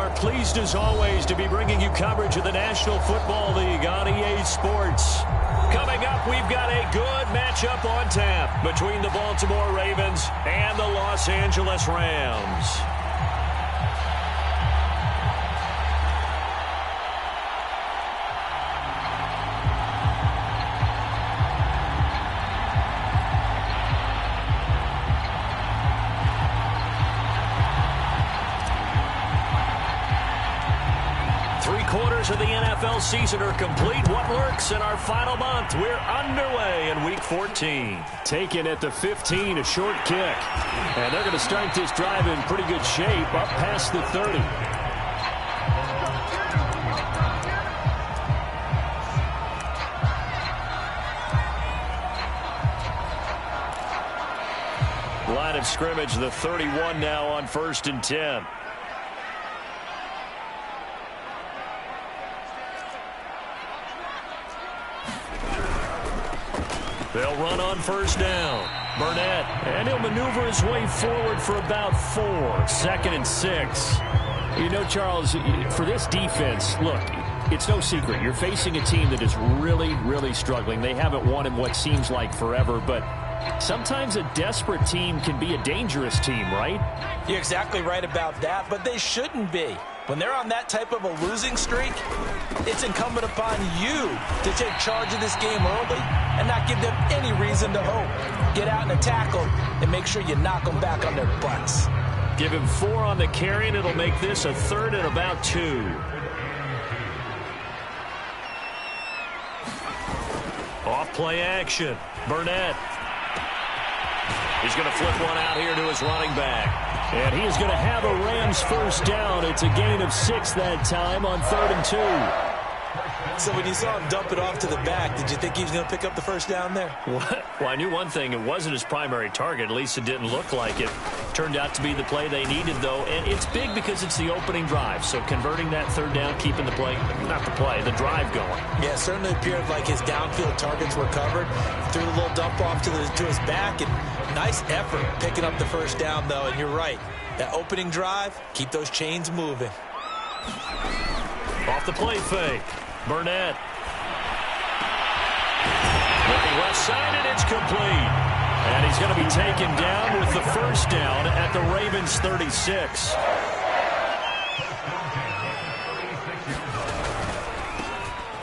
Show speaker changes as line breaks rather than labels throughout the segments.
are pleased as always to be bringing you coverage of the National Football League on EA Sports. Coming up, we've got a good matchup on tap between the Baltimore Ravens and the Los Angeles Rams. Of the NFL season are complete. What lurks in our final month? We're underway in Week 14.
Taken at the 15, a short kick. And they're going to start this drive in pretty good shape, up past the 30.
Line of scrimmage, the 31 now on 1st and 10. They'll run on 1st down. Burnett, and he'll maneuver his way forward for about 4. 2nd and 6.
You know, Charles, for this defense, look, it's no secret. You're facing a team that is really, really struggling. They haven't won in what seems like forever, but sometimes a desperate team can be a dangerous team, right?
You're exactly right about that, but they shouldn't be. When they're on that type of a losing streak, it's incumbent upon you to take charge of this game early and not give them any reason to hope. Get out and attack them and make sure you knock them back on their butts.
Give him 4 on the carry, and it'll make this a 3rd and about 2. Off play action. Burnett. He's going to flip one out here to his running back.
And he is going to have a Rams 1st down. It's a gain of 6 that time on 3rd and 2.
So when you saw him dump it off to the back, did you think he was going to pick up the 1st down there?
Well, I knew one thing. It wasn't his primary target. At least it didn't look like it. Turned out to be the play they needed, though. And it's big because it's the opening drive. So converting that 3rd down, keeping the play, not the play, the drive going.
Yeah, it certainly appeared like his downfield targets were covered. Threw a little dump off to his back, and nice effort picking up the 1st down, though. And you're right. That opening drive, keep those chains moving.
Off the play fake. Burnett. Looking left side, and it's complete. And he's going to be taken down with the 1st down at the Ravens 36.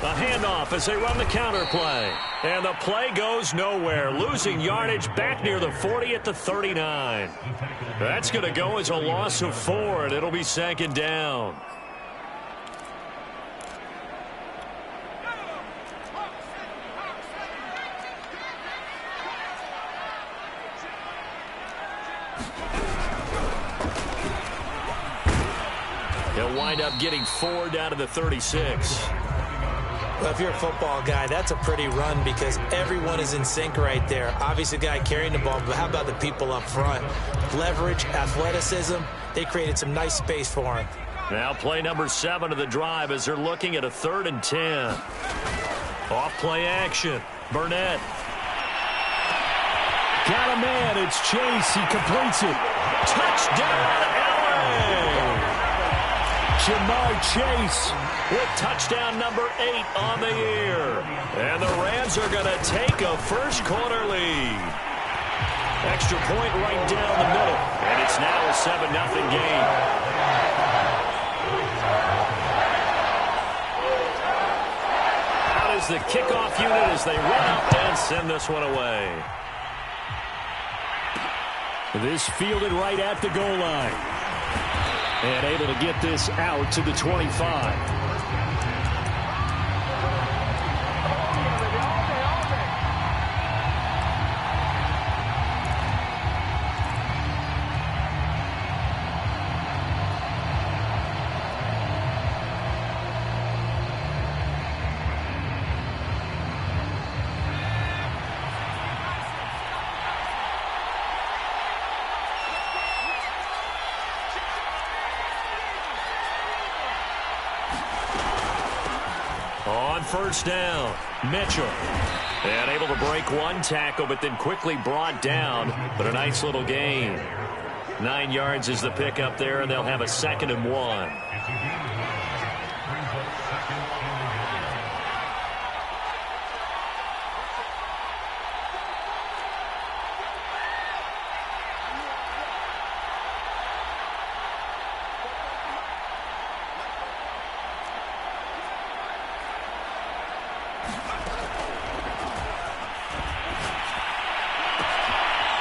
A handoff as they run the counter play. And the play goes nowhere. Losing yardage back near the 40 at the 39. That's going to go as a loss of 4, and it'll be 2nd down. He'll wind up getting 4 down to the 36.
Well, if you're a football guy, that's a pretty run because everyone is in sync right there. Obviously, the guy carrying the ball, but how about the people up front? Leverage, athleticism, they created some nice space for him.
Now play number 7 of the drive as they're looking at a 3rd and 10. Off play action. Burnett.
Got a man. It's Chase. He completes it.
Touchdown, LA!
Ja'Marr Chase
with touchdown number 8 on the year. And the Rams are going to take a 1st quarter lead. Extra point right down the middle. And it's now a 7-0 game. Out is the kickoff unit as they run up and send this one away.
This fielded right at the goal line. And able to get this out to the 25. On 1st down, Mitchell. And able to break one tackle, but then quickly brought down. But a nice little gain.
9 yards is the pickup there, and they'll have a 2nd and 1.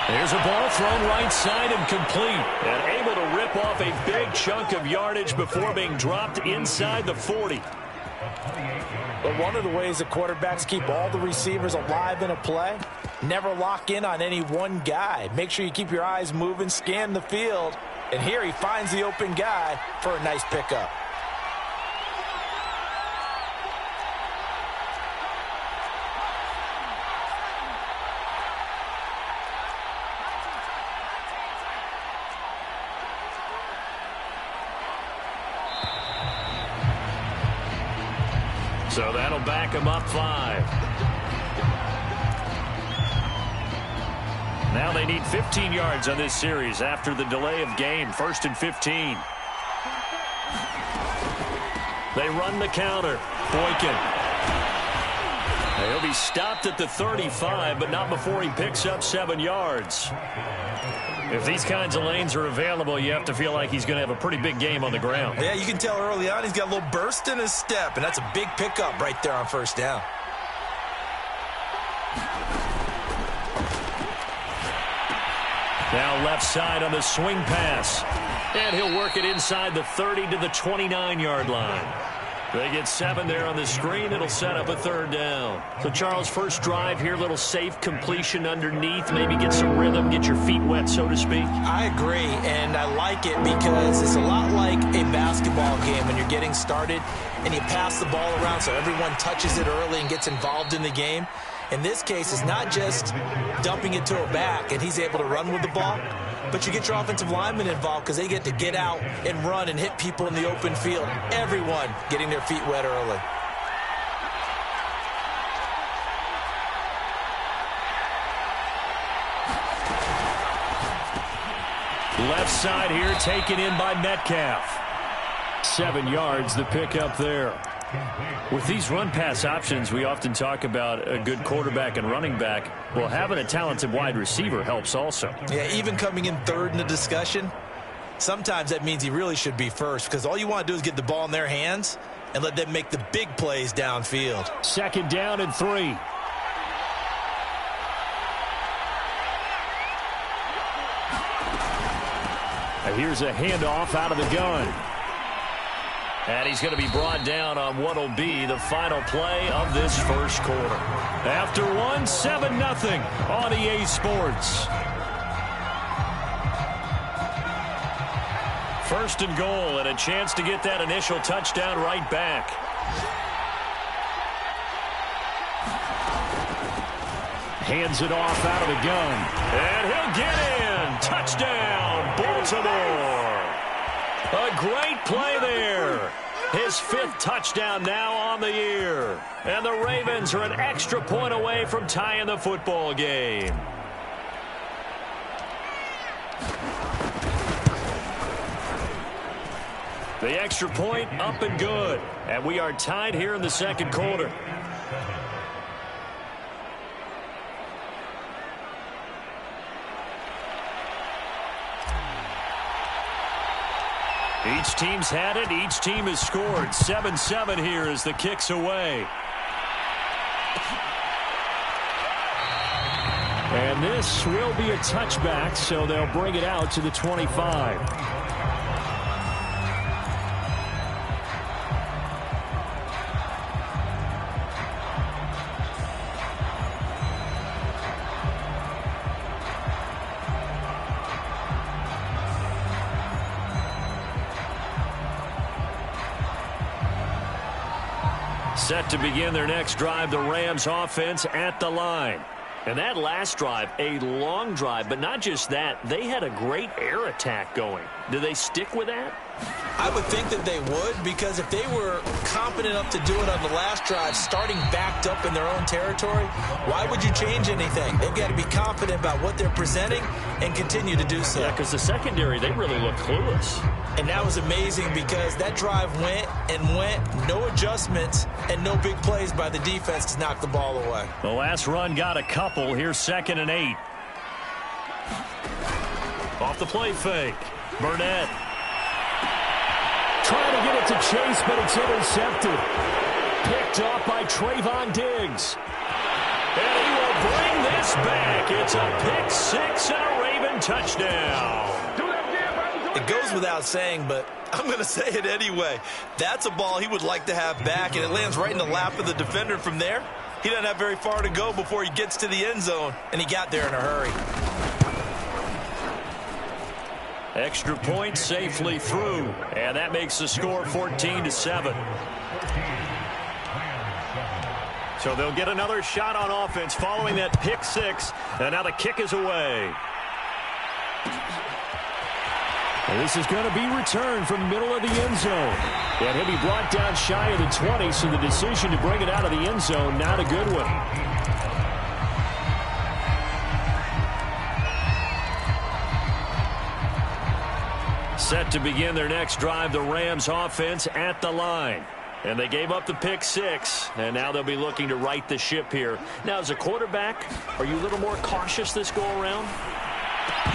There's a ball thrown right side and complete. And able to rip off a big chunk of yardage before being dropped inside the 40.
But one of the ways that quarterbacks keep all the receivers alive in a play, never lock in on any one guy. Make sure you keep your eyes moving, scan the field. And here he finds the open guy for a nice pickup.
So that'll back him up 5. Now they need 15 yards on this series after the delay of game. 1st and 15. They run the counter. Boykin. He'll be stopped at the 35, but not before he picks up 7 yards. If these kinds of lanes are available, you have to feel like he's going to have a pretty big game on the ground.
Yeah, you can tell early on he's got a little burst in his step, and that's a big pickup right there on 1st down.
Now left side on the swing pass. And he'll work it inside the 30 to the 29-yard line. They get 7 there on the screen. It'll set up a 3rd down. So, Charles, first drive here, little safe completion underneath. Maybe get some rhythm, get your feet wet, so to speak.
I agree, and I like it because it's a lot like a basketball game when you're getting started and you pass the ball around so everyone touches it early and gets involved in the game. In this case, it's not just dumping it to a back and he's able to run with the ball, but you get your offensive linemen involved because they get to get out and run and hit people in the open field. Everyone getting their feet wet early.
Left side here taken in by Metcalf. 7 yards, the pickup there. With these run-pass options, we often talk about a good quarterback and running back. Well, having a talented wide receiver helps also.
Yeah, even coming in 3rd in the discussion, sometimes that means he really should be 1st because all you want to do is get the ball in their hands and let them make the big plays downfield.
2nd down and 3. And here's a handoff out of the gun. And he's going to be brought down on what will be the final play of this first quarter. After 7-0 on EA Sports. 1st and goal and a chance to get that initial touchdown right back. Hands it off out of the gun. And he'll get in. Touchdown, Baltimore. A great play there. His 5th touchdown now on the year. And the Ravens are an extra point away from tying the football game. The extra point up and good. And we are tied here in the 2nd quarter. Each team's had it. Each team has scored. 7-7 here as the kick's away. And this will be a touchback, so they'll bring it out to the 25. Set to begin their next drive, the Rams offense at the line. And that last drive, a long drive, but not just that, they had a great air attack going. Do they stick with that?
I would think that they would, because if they were competent enough to do it on the last drive, starting backed up in their own territory, why would you change anything? They've got to be confident about what they're presenting and continue to do so.
Yeah, because the secondary, they really look clueless.
And that was amazing because that drive went and went, no adjustments, and no big plays by the defense to knock the ball away.
The last run got a couple. Here's 2nd and 8. Off the play fake. Burnett.
Trying to get it to Chase, but it's intercepted. Picked off by Trayvon Diggs.
And he will bring this back. It's a pick 6 and a Raven touchdown.
It goes without saying, but I'm going to say it anyway. That's a ball he would like to have back, and it lands right in the lap of the defender from there. He doesn't have very far to go before he gets to the end zone, and he got there in a hurry.
Extra point safely through, and that makes the score 14-7. So they'll get another shot on offense following that pick 6, and now the kick is away.
And this is going to be returned from middle of the end zone. And he'll be brought down shy of the 20, so the decision to bring it out of the end zone, not a good one.
Set to begin their next drive, the Rams offense at the line. And they gave up the pick 6, and now they'll be looking to right the ship here. Now, as a quarterback, are you a little more cautious this go-around?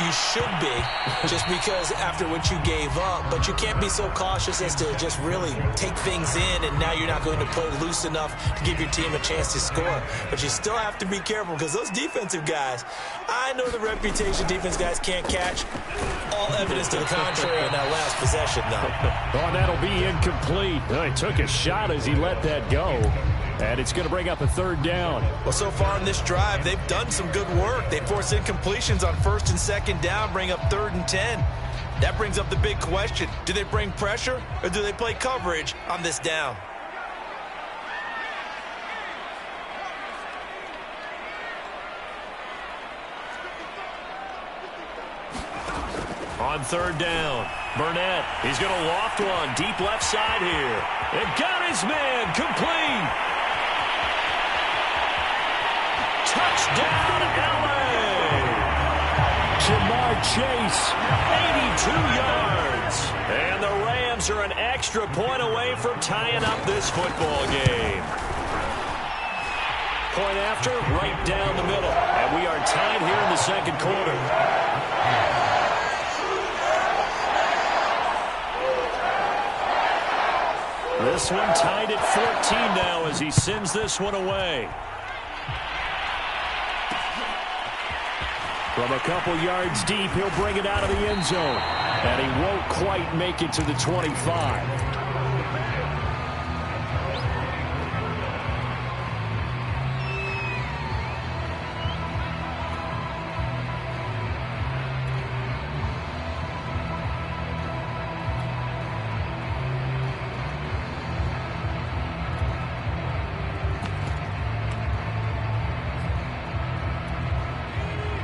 You should be, just because after what you gave up, but you can't be so cautious as to just really take things in, and now you're not going to play loose enough to give your team a chance to score. But you still have to be careful, because those defensive guys, I know the reputation defense guys can't catch. All evidence to the contrary on that last possession, though.
Oh, that'll be incomplete. Oh, he took a shot as he let that go. And it's going to bring up a 3rd down.
Well, so far in this drive, they've done some good work. They force incompletions on 1st and 2nd down, bring up 3rd and 10. That brings up the big question. Do they bring pressure, or do they play coverage on this down?
On 3rd down, Burnett, he's going to loft one deep left side here. And got his man, complete. Touchdown, L.A.
Jamar Chase,
82 yards. And the Rams are an extra point away from tying up this football game. Point after, right down the middle. And we are tied here in the 2nd quarter. This one tied at 14 now as he sends this one away.
From a couple yards deep, he'll bring it out of the end zone. And he won't quite make it to the 25.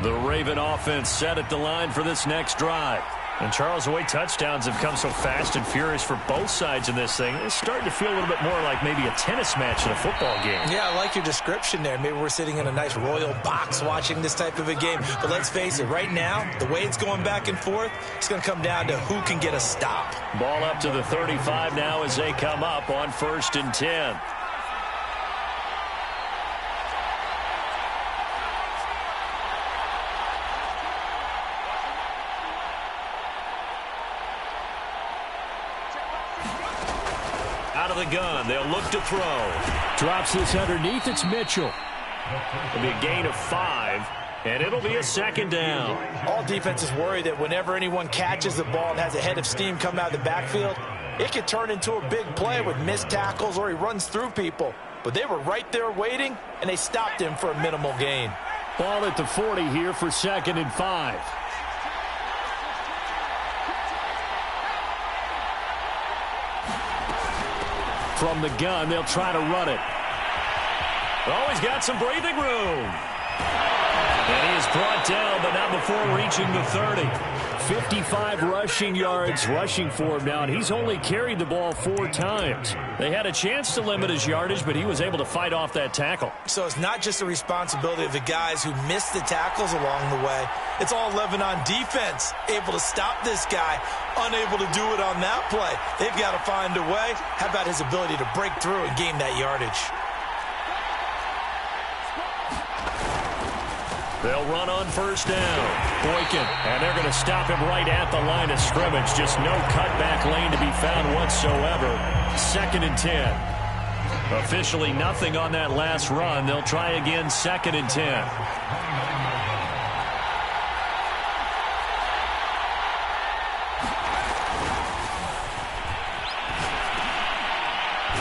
The Raven offense set at the line for this next drive. And, Charles, the way touchdowns have come so fast and furious for both sides in this thing, it's starting to feel a little bit more like maybe a tennis match in a football game.
Yeah, I like your description there. Maybe we're sitting in a nice royal box watching this type of a game. But let's face it, right now, the way it's going back and forth, it's going to come down to who can get a stop.
Ball up to the 35 now as they come up on 1st and 10. Out of the gun, they'll look to throw.
Drops this underneath, it's Mitchell.
It'll be a gain of 5, and it'll be a 2nd down.
All defenses worry that whenever anyone catches the ball and has a head of steam come out of the backfield, it could turn into a big play with missed tackles or he runs through people. But they were right there waiting, and they stopped him for a minimal gain.
Ball at the 40 here for 2nd and 5. From the gun, they'll try to run it.
Oh, he's got some breathing room. And he is brought down, but not before reaching the 30.
55 rushing yards rushing for him now, and he's only carried the ball 4 times. They had a chance to limit his yardage, but he was able to fight off that tackle.
So it's not just the responsibility of the guys who missed the tackles along the way. It's all living on defense, able to stop this guy, unable to do it on that play. They've got to find a way. How about his ability to break through and gain that yardage?
They'll run on first down. Boykin, and they're going to stop him right at the line of scrimmage. Just no cutback lane to be found whatsoever. 2nd and 10. Officially nothing on that last run. They'll try again 2nd and 10.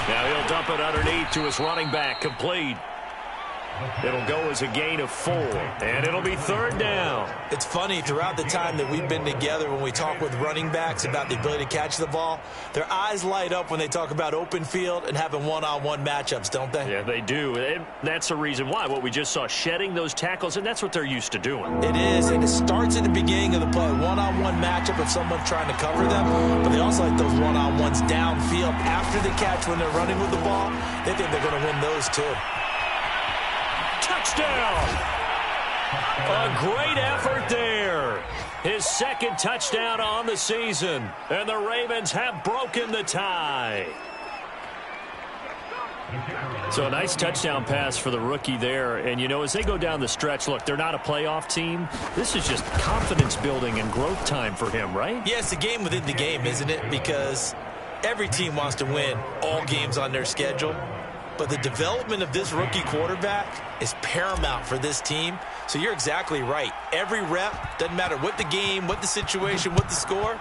Now he'll dump it underneath to his running back. Complete. It'll go as a gain of 4, and it'll be 3rd down.
It's funny, throughout the time that we've been together, when we talk with running backs about the ability to catch the ball, their eyes light up when they talk about open field and having one-on-one matchups, don't they?
Yeah, they do. And that's the reason why. What we just saw, shedding those tackles, and that's what they're used to doing.
It is, and it starts at the beginning of the play. One-on-one matchup of someone trying to cover them, but they also like those one-on-ones downfield after the catch when they're running with the ball. They think they're going to win those too.
Touchdown! A great effort there. His 2nd touchdown on the season. And the Ravens have broken the tie.
So a nice touchdown pass for the rookie there. And, you know, as they go down the stretch, look, they're not a playoff team. This is just confidence building and growth time for him, right?
Yeah, it's a game within the game, isn't it? Because every team wants to win all games on their schedule. But the development of this rookie quarterback is paramount for this team. So you're exactly right. Every rep, doesn't matter what the game, what the situation, what the score,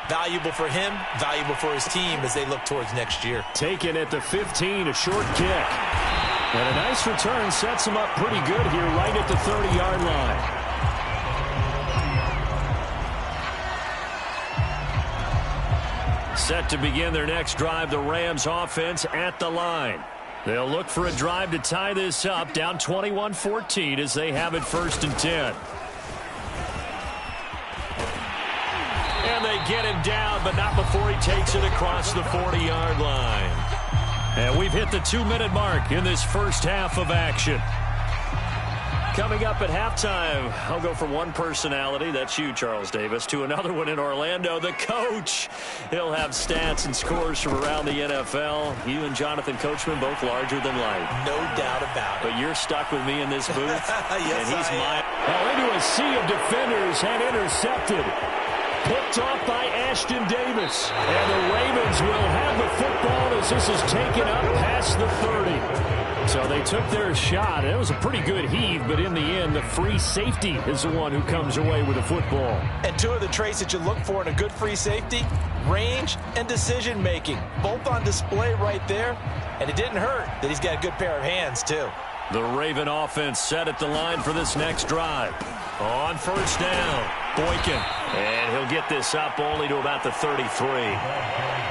valuable for him, valuable for his team as they look towards next year.
Taken at the 15, a short kick. And a nice return sets him up pretty good here right at the 30-yard line.
Set to begin their next drive, the Rams offense at the line. They'll look for a drive to tie this up, down 21-14 as they have it 1st and 10. And they get him down, but not before he takes it across the 40-yard line. And we've hit the 2-minute mark in this first half of action. Coming up at halftime, I'll go from one personality, that's you, Charles Davis, to another one in Orlando, the coach. He'll have stats and scores from around the NFL. You and Jonathan Coachman, both larger than life.
No doubt about it.
But you're stuck with me in this booth.
Yes,
and he's mine.
Now into a sea of defenders and intercepted. Picked off by Ashton Davis. And the Ravens will have the football as this is taken up past the 30. So they took their shot. It was a pretty good heave, but in the end, the free safety is the one who comes away with the football.
And 2 of the traits that you look for in a good free safety, range and decision-making. Both on display right there. And it didn't hurt that he's got a good pair of hands, too.
The Raven offense set at the line for this next drive. On first down, Boykin. And he'll get this up only to about the 33.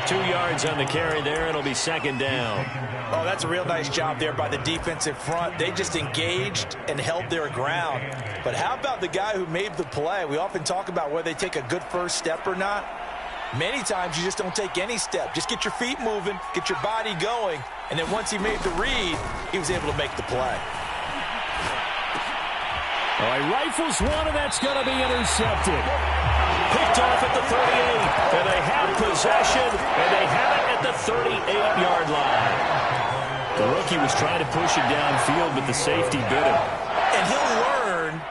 2 yards on the carry there. It'll be 2nd down.
Oh, that's a real nice job there by the defensive front. They just engaged and held their ground. But how about the guy who made the play? We often talk about whether they take a good first step or not. Many times you just don't take any step. Just get your feet moving, get your body going, and then once he made the read, he was able to make the play.
All right, rifles one, and that's going to be intercepted.
Picked off at the 38, and they have possession, and they have it at the 38-yard line. The rookie was trying to push it downfield, but the safety bit him.
And he'll learn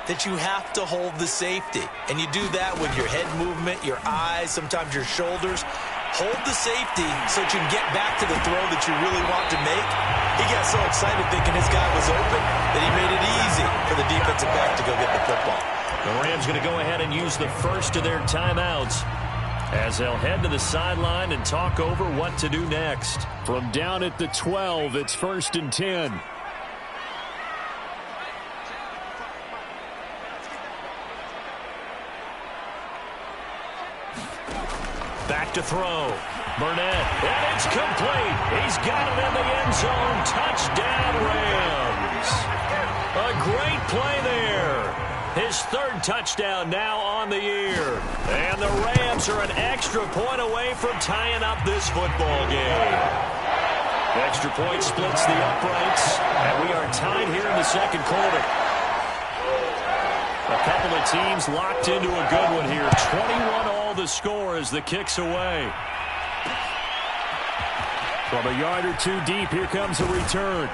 that you have to hold the safety. And you do that with your head movement, your eyes, sometimes your shoulders. Hold the safety so that you can get back to the throw that you really want to make. He got so excited thinking his guy was open that he made it easy for the defensive back to go get the football.
The Rams going to go ahead and use the first of their timeouts as they'll head to the sideline and talk over what to do next.
From down at the 12, it's 1st and 10.
Back to throw. Burnett. And it's complete. He's got it in the end zone. Touchdown, Rams. A great play there. His his third touchdown now on the year. And the Rams are an extra point away from tying up this football game. Extra point splits the uprights, and we are tied here in the second quarter. A couple of teams locked into a good one here. 21 all the score as the kick's away. From a yard or two deep, here comes a return.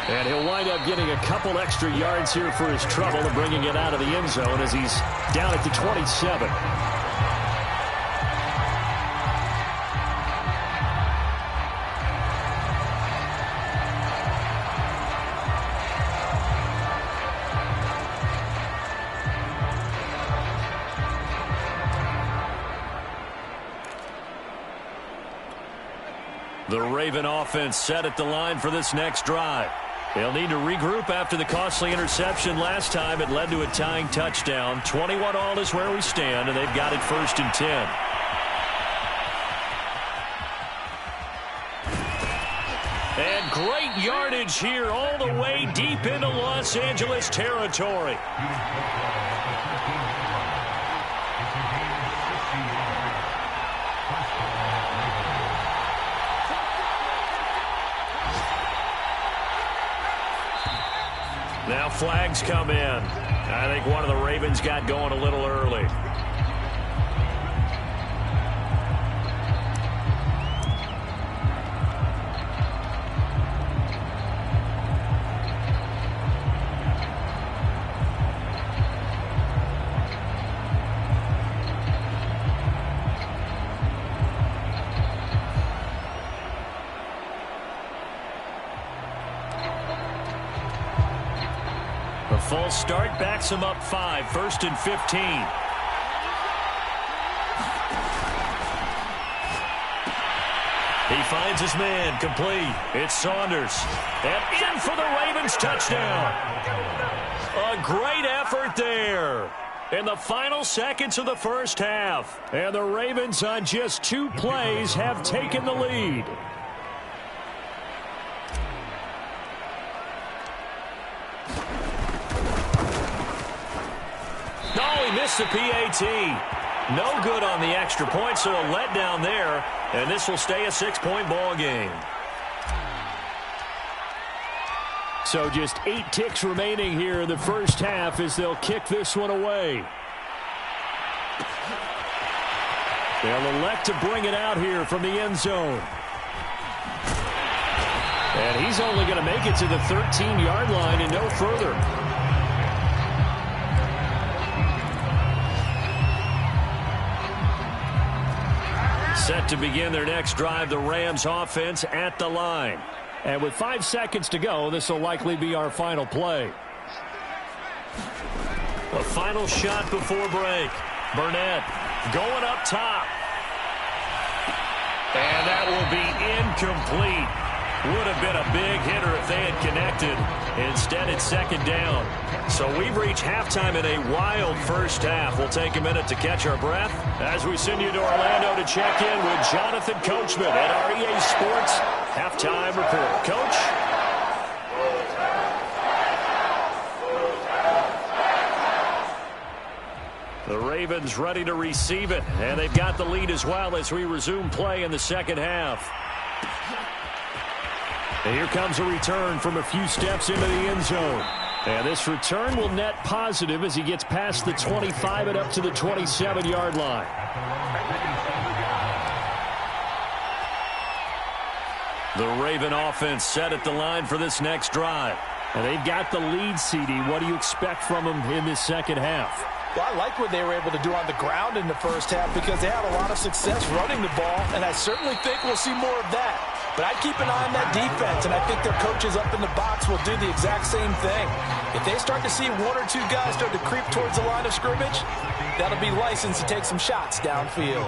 And he'll wind up getting a couple extra yards here for his trouble and bringing it out of the end zone as he's down at the 27. The Raven offense set at the line for this next drive. They'll need to regroup after the costly interception last time. It led to a tying touchdown. 21 all is where we stand, and they've got it 1st and 10. And great yardage here all the way deep into Los Angeles territory. Now flags come in. I think one of the Ravens got going a little early. A false start backs him up 5, 1st and 15. He finds his man, complete. It's Saunders. And in for the Ravens touchdown. A great effort there in the final seconds of the first half. And the Ravens on just 2 plays have taken the lead. Missed the PAT. No good on the extra point, so a letdown there, and this will stay a 6-point ball game.
So just 8 ticks remaining here in the first half as they'll kick this one away. They'll elect to bring it out here from the end zone. And he's only going to make it to the 13-yard line and no further. Set to begin their next drive, the Rams offense at the line. And with 5 seconds to go, this will likely be our final play.
A final shot before break. Burnett going up top. And that will be incomplete. Would have been a big hitter if they had connected. Instead, it's 2nd down. So we've reached halftime in a wild first half. We'll take a minute to catch our breath as we send you to Orlando to check in with Jonathan Coachman at our EA Sports Halftime Report. Coach? The Ravens ready to receive it, and they've got the lead as well as we resume play in the second half. And here comes a return from a few steps into the end zone. And this return will net positive as he gets past the 25 and up to the 27-yard line. The Raven offense set at the line for this next drive. And they've got the lead, CD. What do you expect from them in this second half?
Well, I like what they were able to do on the ground in the first half because they had a lot of success running the ball, and I certainly think we'll see more of that. But I'd keep an eye on that defense, and I think their coaches up in the box will do the exact same thing. If they start to see 1 or 2 guys start to creep towards the line of scrimmage, that'll be licensed to take some shots downfield.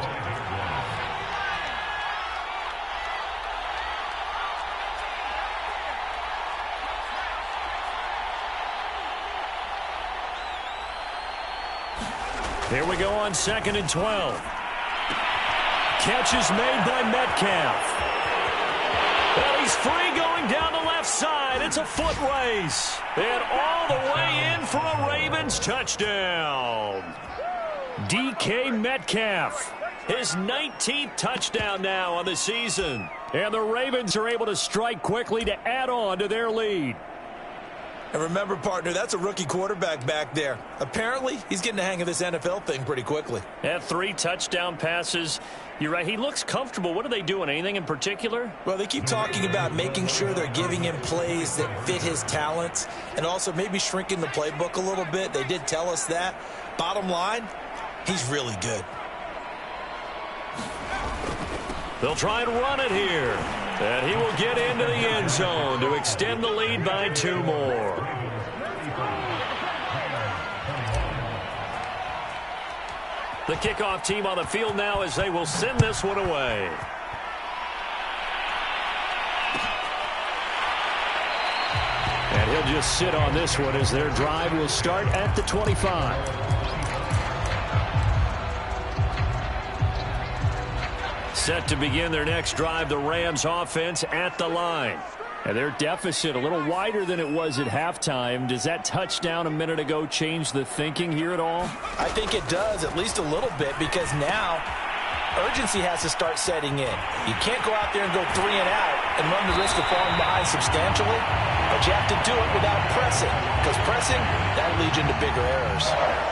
Here we go on 2nd and 12. Catch is made by Metcalf. Well, he's free going down the left side. It's a foot race. And all the way in for a Ravens touchdown. DK Metcalf, his 19th touchdown now on the season. And the Ravens are able to strike quickly to add on to their lead.
And remember, partner, that's a rookie quarterback back there. Apparently, he's getting the hang of this NFL thing pretty quickly.
Had 3 touchdown passes. You're right. He looks comfortable. What are they doing? Anything in particular?
Well, they keep talking about making sure they're giving him plays that fit his talents and also maybe shrinking the playbook a little bit. They did tell us that. Bottom line, he's really good.
They'll try and run it here. And he will get into the end zone to extend the lead by 2 more. The kickoff team on the field now as they will send this one away. And he'll just sit on this one as their drive will start at the 25. Set to begin their next drive, the Rams offense at the line. And their deficit a little wider than it was at halftime. Does that touchdown a minute ago change the thinking here at all?
I think it does, at least a little bit, because now urgency has to start setting in. You can't go out there and go 3 and out and run the risk of falling behind substantially, but you have to do it without pressing, because pressing, that'll lead you into bigger errors.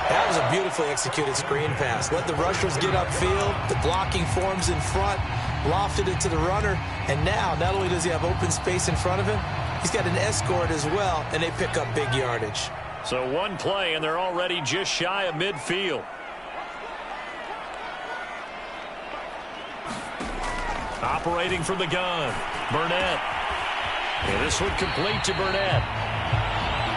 That was a beautifully executed screen pass. Let the rushers get upfield, the blocking forms in front, lofted it to the runner, and now not only does he have open space in front of him, he's got an escort as well, and they pick up big yardage.
So one play, and they're already just shy of midfield. Operating from the gun, Burnett. And this one complete to Burnett.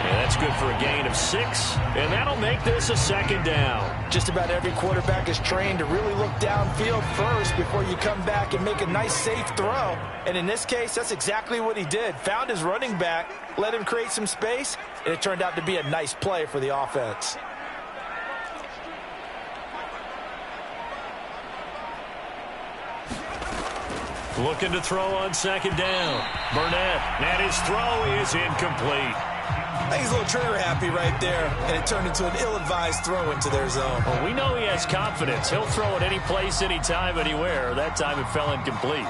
And that's good for a gain of 6, and that'll make this a 2nd down.
Just about every quarterback is trained to really look downfield first before you come back and make a nice, safe throw. And in this case, that's exactly what he did. Found his running back, let him create some space, and it turned out to be a nice play for the offense.
Looking to throw on 2nd down. Burnett, and his throw is incomplete.
I think he's a little trigger happy right there, and it turned into an ill-advised throw into their zone.
Well, we know he has confidence. He'll throw it any place, anytime, anywhere. That time it fell incomplete.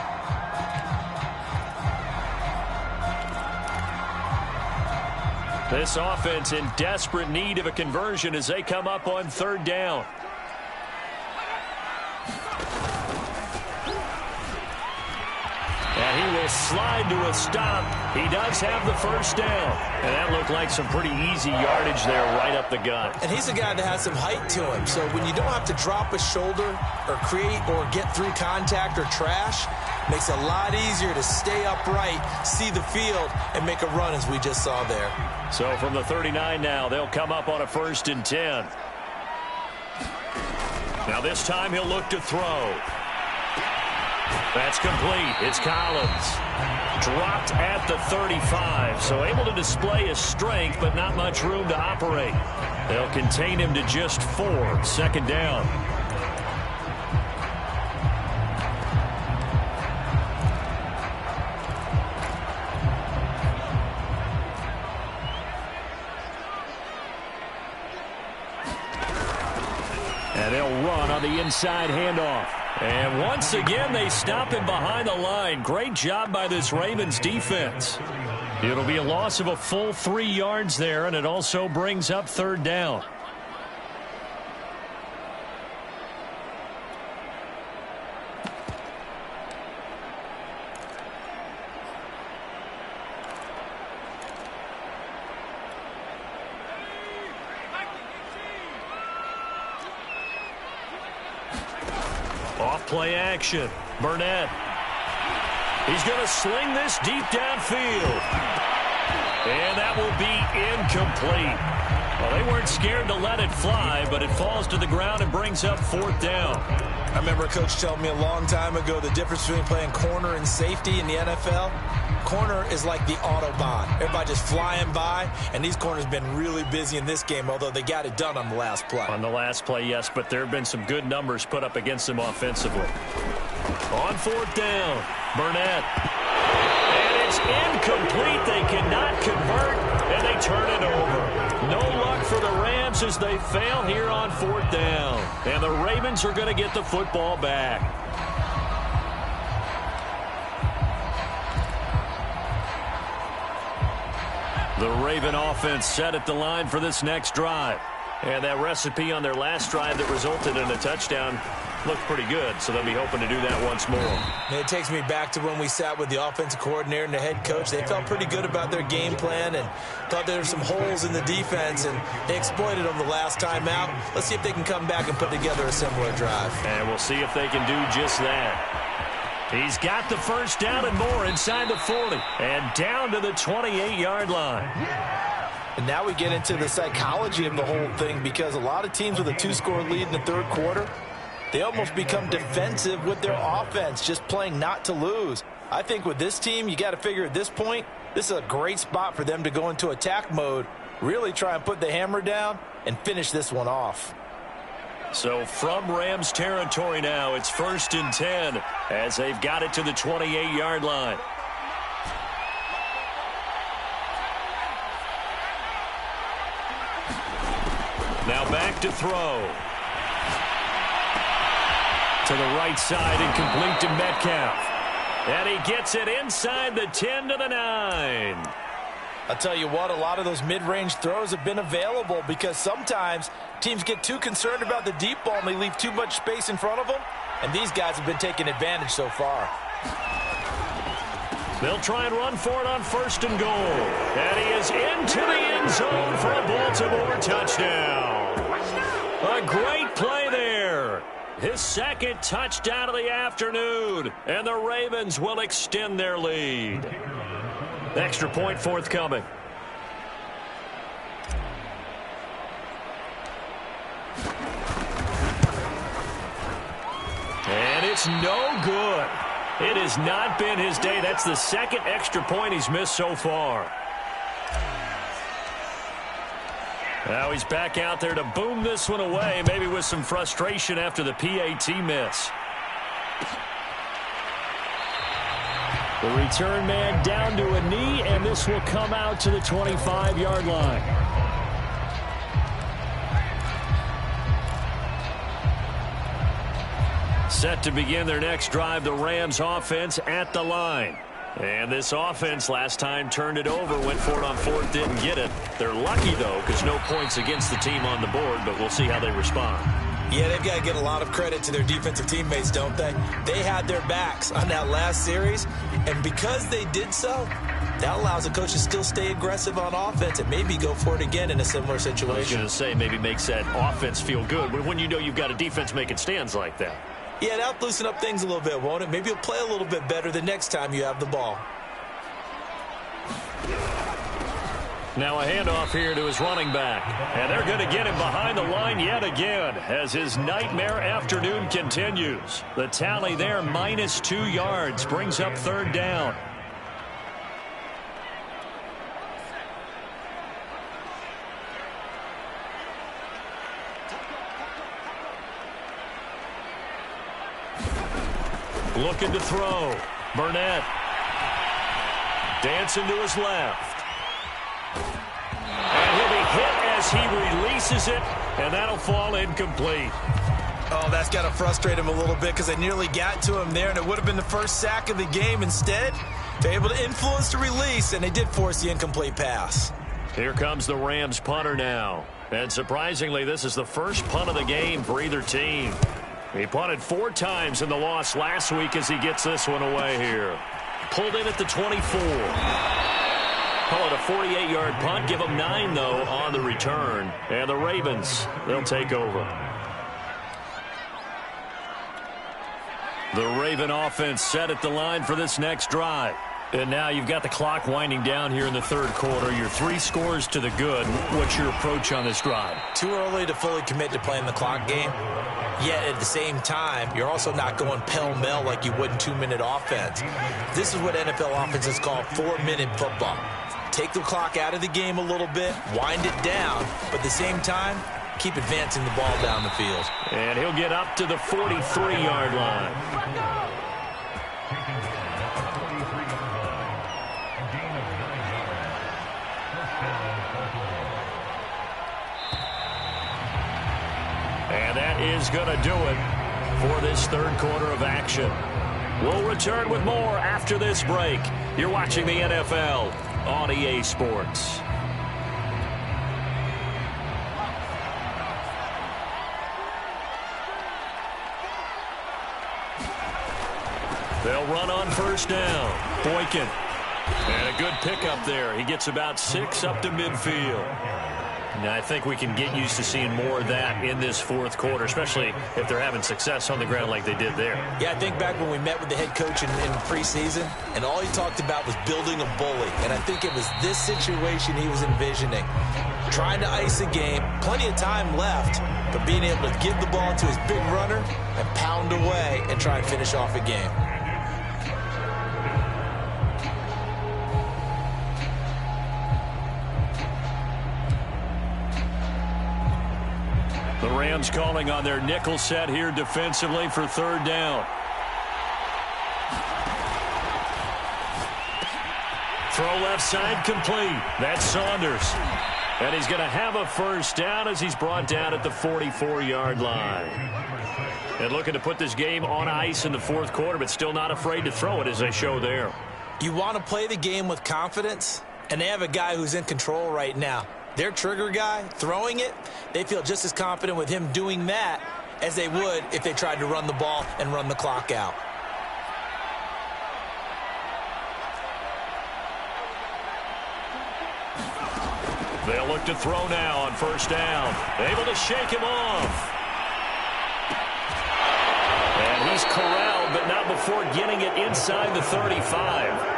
This offense in desperate need of a conversion as they come up on 3rd down. And he will slide to a stop. He does have the 1st down. And that looked like some pretty easy yardage there right up the gut.
And he's a guy that has some height to him. So when you don't have to drop a shoulder or create or get through contact or trash, makes it a lot easier to stay upright, see the field, and make a run as we just saw there.
So from the 39 now, they'll come up on a 1st and 10. Now this time he'll look to throw. That's complete. It's Collins. Dropped at the 35, so able to display his strength, but not much room to operate. They'll contain him to just 4, 2nd down. And they'll run on the inside handoff. And once again, they stop him behind the line. Great job by this Ravens defense. It'll be a loss of a full 3 yards there, and it also brings up 3rd down. Off-play action. Burnett. He's going to sling this deep downfield. And that will be incomplete. Well, they weren't scared to let it fly, but it falls to the ground and brings up 4th down.
I remember a coach telling me a long time ago the difference between playing corner and safety in the NFL. Corner is like the Autobahn. Everybody just flying by, and these corners have been really busy in this game, although they got it done on the last play.
On the last play, yes, but there have been some good numbers put up against them offensively. On 4th down, Burnett. Incomplete. They cannot convert, and they turn it over. No luck for the Rams as they fail here on 4th down. And the Ravens are going to get the football back. The Raven offense set at the line for this next drive. And that recipe on their last drive that resulted in a touchdown looked pretty good, so they'll be hoping to do that once more.
And it takes me back to when we sat with the offensive coordinator and the head coach. They felt pretty good about their game plan and thought there were some holes in the defense, and they exploited them the last time out. Let's see if they can come back and put together a similar drive.
And we'll see if they can do just that. He's got the first down and more inside the 40 and down to the 28-yard line.
And now we get into the psychology of the whole thing, because a lot of teams with a 2-score lead in the third quarter, they almost become defensive with their offense, just playing not to lose. I think with this team, you got to figure at this point, this is a great spot for them to go into attack mode, really try and put the hammer down and finish this one off.
So from Rams territory now, it's 1st and 10 as they've got it to the 28-yard line. Now back to throw. To the right side and complete to Metcalf. And he gets it inside the 10 to the 9.
I'll tell you what, a lot of those mid-range throws have been available, because sometimes teams get too concerned about the deep ball and they leave too much space in front of them. And these guys have been taking advantage so far.
They'll try and run for it on 1st and goal. And he is into the end zone for a Baltimore touchdown. A great play there. His second touchdown of the afternoon. And the Ravens will extend their lead. Extra point forthcoming. And it's no good. It has not been his day. That's the second extra point he's missed so far. Now he's back out there to boom this one away, maybe with some frustration after the PAT miss. The return man down to a knee, and this will come out to the 25-yard line. Set to begin their next drive, the Rams offense at the line. And this offense last time turned it over, went for it on 4th, didn't get it. They're lucky, though, because no points against the team on the board, but we'll see how they respond.
Yeah, they've got to get a lot of credit to their defensive teammates, don't they? They had their backs on that last series, and because they did so, that allows the coach to still stay aggressive on offense and maybe go for it again in a similar situation.
I was going to say, maybe makes that offense feel good when you know you've got a defense making stands like that.
Yeah, that'll loosen up things a little bit, won't it? Maybe you'll play a little bit better the next time you have the ball.
Now a handoff here to his running back. And they're going to get him behind the line yet again as his nightmare afternoon continues. The tally there, -2 yards, brings up 3rd down. Looking to throw. Burnett. Dancing to his left. And he'll be hit as he releases it, and that'll fall incomplete.
Oh, that's got to frustrate him a little bit, because they nearly got to him there, and it would have been the first sack of the game. Instead, they're able to influence the release, and they did force the incomplete pass.
Here comes the Rams punter now. And surprisingly, this is the first punt of the game for either team. He punted 4 times in the loss last week as he gets this one away here. Pulled in at the 24. Call it a 48-yard punt. Give them 9, though, on the return. And the Ravens, they'll take over. The Raven offense set at the line for this next drive. And now you've got the clock winding down here in the third quarter. You're 3 scores to the good. What's your approach on this drive?
Too early to fully commit to playing the clock game. Yet at the same time, you're also not going pell-mell like you would in 2-minute offense. This is what NFL offenses call 4-minute football. Take the clock out of the game a little bit, wind it down, but at the same time, keep advancing the ball down the field.
And he'll get up to the 43-yard line. And that is going to do it for this third quarter of action. We'll return with more after this break. You're watching the NFL on EA Sports. They'll run on first down. Boykin. And a good pickup there. He gets about 6 up to midfield. Now, I think we can get used to seeing more of that in this fourth quarter, especially if they're having success on the ground like they did there.
Yeah, I think back when we met with the head coach in preseason, and all he talked about was building a bully. And I think it was this situation he was envisioning. Trying to ice a game, plenty of time left, but being able to give the ball to his big runner and pound away and try and finish off a game.
The Rams calling on their nickel set here defensively for third down. Throw left side complete. That's Saunders. And he's going to have a first down as he's brought down at the 44-yard line. And looking to put this game on ice in the fourth quarter, but still not afraid to throw it as they show there.
You want to play the game with confidence, and they have a guy who's in control right now. Their trigger guy, throwing it, they feel just as confident with him doing that as they would if they tried to run the ball and run the clock out.
They'll look to throw now on first down. Able to shake him off. And he's corralled, but not before getting it inside the 35.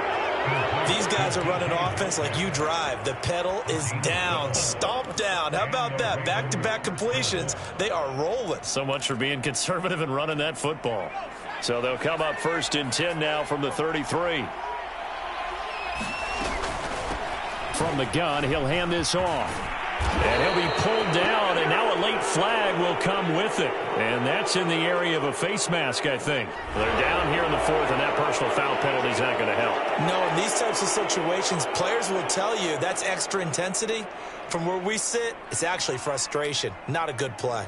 These guys are running offense like you drive. The pedal is down, stomp down. How about that? Back-to-back completions. They are rolling.
So much for being conservative and running that football. So they'll come up first and 10 now from the 33.
From the gun, he'll hand this off. And he'll be pulled down, and now a late flag will come with it. And that's in the area of a face mask, I think.
They're down here in the fourth, and that personal foul penalty is not going to help.
No, in these types of situations, players will tell you that's extra intensity. From where we sit, it's actually frustration. Not a good play.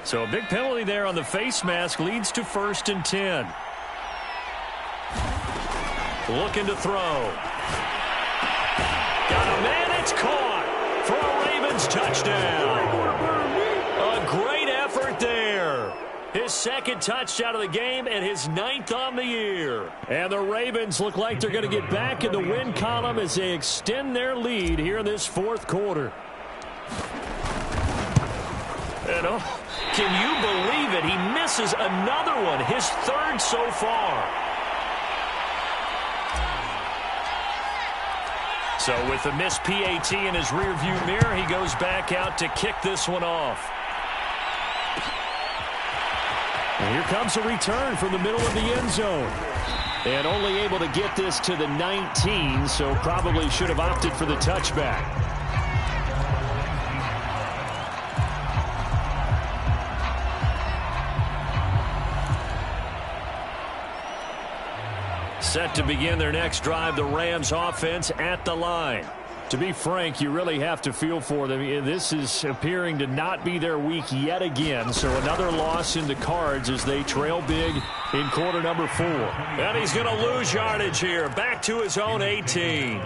So a big penalty there on the face mask leads to first and 10. Looking to throw. Got a man, it's caught. For a Ravens touchdown. A great effort there. His second touchdown of the game and his 9th on the year. And the Ravens look like they're going to get back in the win column as they extend their lead here in this fourth quarter. And can you believe it? He misses another one, his 3rd so far. So with the missed PAT in his rearview mirror, he goes back out to kick this one off. And here comes a return from the middle of the end zone. And only able to get this to the 19, so probably should have opted for the touchback. Set to begin their next drive, the Rams offense at the line. To be frank, you really have to feel for them. This is appearing to not be their week yet again. So another loss in the cards as they trail big in quarter number 4. And he's going to lose yardage here. Back to his own 18.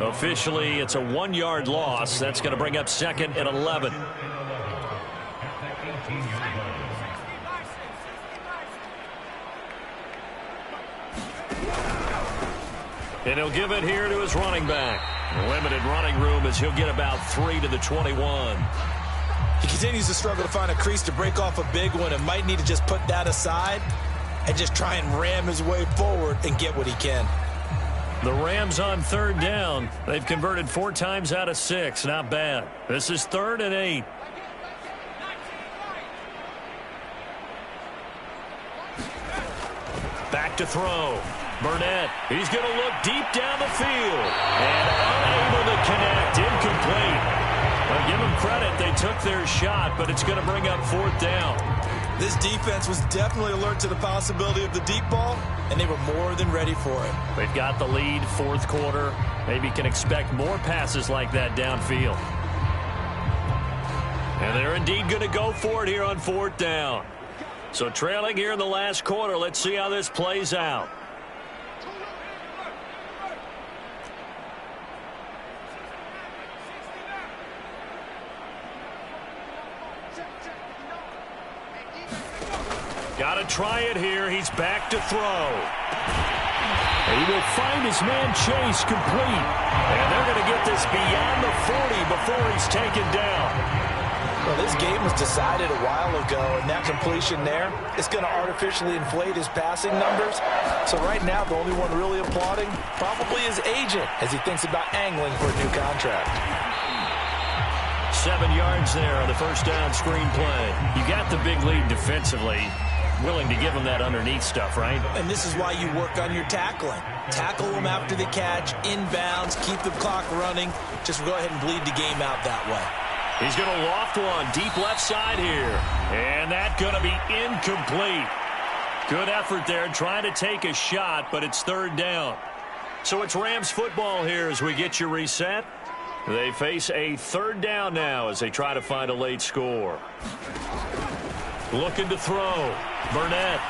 Officially, it's a 1-yard loss. That's going to bring up 2nd and 11. And he'll give it here to his running back. Limited running room as he'll get about 3 to the 21.
He continues to struggle to find a crease to break off a big one and might need to just put that aside and just try and ram his way forward and get what he can.
The Rams on third down. They've converted 4 times out of 6. Not bad. This is 3rd and 8. Back to throw. Burnett, he's going to look deep down the field. And unable to connect, incomplete. Well, give them credit, they took their shot, but it's going to bring up 4th down.
This defense was definitely alert to the possibility of the deep ball, and they were more than ready for it.
They've got the lead, 4th quarter. Maybe can expect more passes like that downfield. And they're indeed going to go for it here on 4th down. So trailing here in the last quarter. Let's see how this plays out. Got to try it here. He's back to throw.
He will find his man Chase complete.
And they're going to get this beyond the 40 before he's taken down.
Well, this game was decided a while ago, and that completion there is going to artificially inflate his passing numbers. So right now, the only one really applauding probably his agent as he thinks about angling for a new contract.
7 yards there on the first down screen play.
You got the big lead defensively. Willing to give him that underneath stuff, right?
And this is why you work on your tackling. Tackle them after the catch, inbounds, keep the clock running. Just go ahead and bleed the game out that way.
He's going to loft one deep left side here. And that's going to be incomplete. Good effort there trying to take a shot, but it's 3rd down. So it's Rams football here as we get you reset. They face a 3rd down now as they try to find a late score. Looking to throw. Burnett.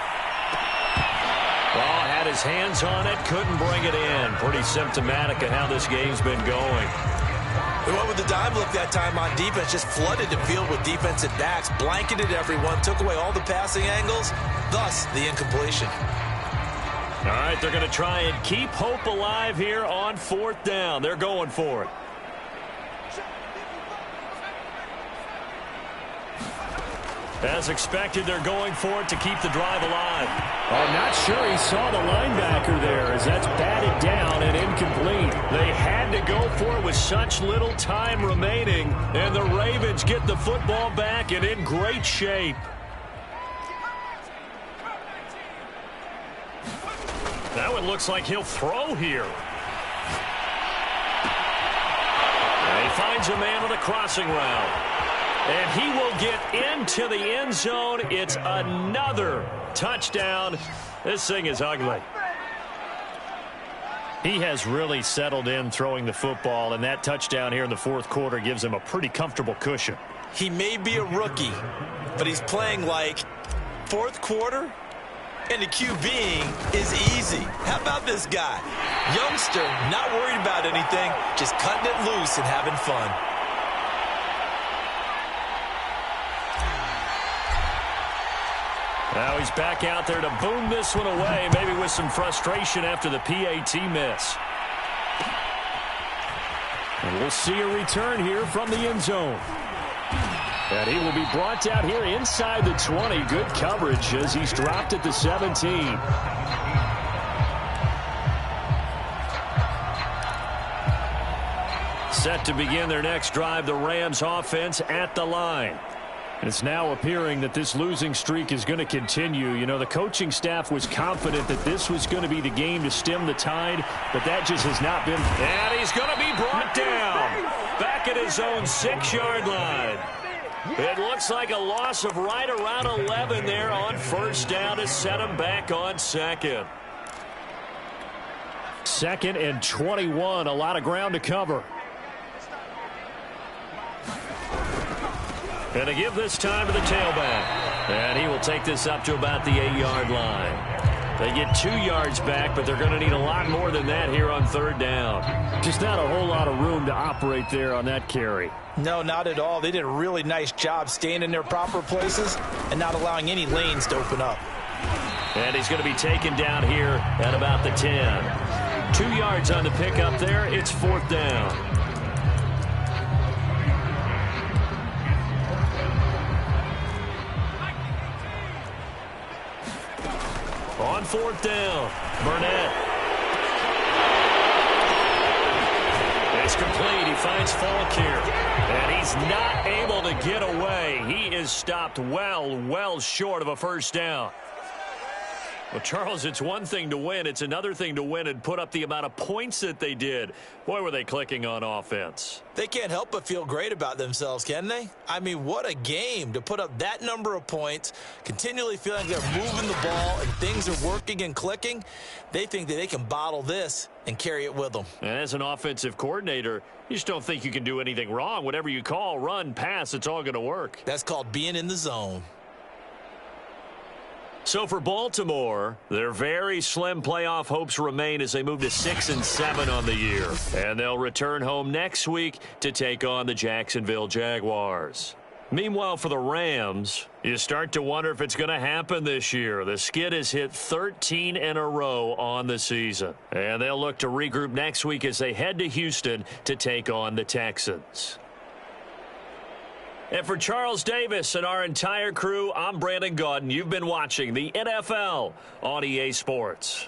Oh, had his hands on it, couldn't bring it in. Pretty symptomatic of how this game's been going.
They went with the dime look that time on defense, just flooded the field with defensive backs, blanketed everyone, took away all the passing angles, thus the incompletion.
All right, they're going to try and keep hope alive here on 4th down. They're going for it. As expected, they're going for it to keep the drive alive.
I'm not sure he saw the linebacker there as that's batted down and incomplete.
They had to go for it with such little time remaining, and the Ravens get the football back and in great shape. Now it looks like he'll throw here. And he finds a man on the crossing route. And he will get into the end zone. It's another touchdown. This thing is ugly.
He has really settled in throwing the football, and that touchdown here in the 4th quarter gives him a pretty comfortable cushion.
He may be a rookie, but he's playing like 4th quarter, and the QBing is easy. How about this guy? Youngster, not worried about anything, just cutting it loose and having fun.
Now he's back out there to boom this one away, maybe with some frustration after the PAT miss.
And we'll see a return here from the end zone. And he will be brought down here inside the 20. Good coverage as he's dropped at the 17.
Set to begin their next drive, the Rams offense at the line.
It's now appearing that this losing streak is going to continue. You know, the coaching staff was confident that this was going to be the game to stem the tide, but that just has not been.
And he's going to be brought down back at his own 6-yard line. It looks like a loss of right around 11 there on 1st down to set him back on 2nd.
2nd and 21, a lot of ground to cover.
And to give this time to the tailback. And he will take this up to about the 8-yard line. They get 2 yards back, but they're going to need a lot more than that here on 3rd down.
Just not a whole lot of room to operate there on that carry.
No, not at all. They did a really nice job staying in their proper places and not allowing any lanes to open up.
And he's going to be taken down here at about the 10. 2 yards on the pickup there. It's 4th down. On 4th down, Burnett. It's complete. He finds Falk here. And he's not able to get away. He is stopped well short of a 1st down. Well, Charles, it's one thing to win. It's another thing to win and put up the amount of points that they did. Boy, were they clicking on offense.
They can't help but feel great about themselves, can they? I mean, what a game to put up that number of points, continually feeling like they're moving the ball and things are working and clicking. They think that they can bottle this and carry it with them.
And as an offensive coordinator, you just don't think you can do anything wrong. Whatever you call, run, pass, it's all going to work.
That's called being in the zone.
So for Baltimore, their very slim playoff hopes remain as they move to 6-7 on the year. And they'll return home next week to take on the Jacksonville Jaguars. Meanwhile, for the Rams, you start to wonder if it's going to happen this year. The skid has hit 13 in a row on the season. And they'll look to regroup next week as they head to Houston to take on the Texans. And for Charles Davis and our entire crew, I'm Brandon Gaudin. You've been watching the NFL on EA Sports.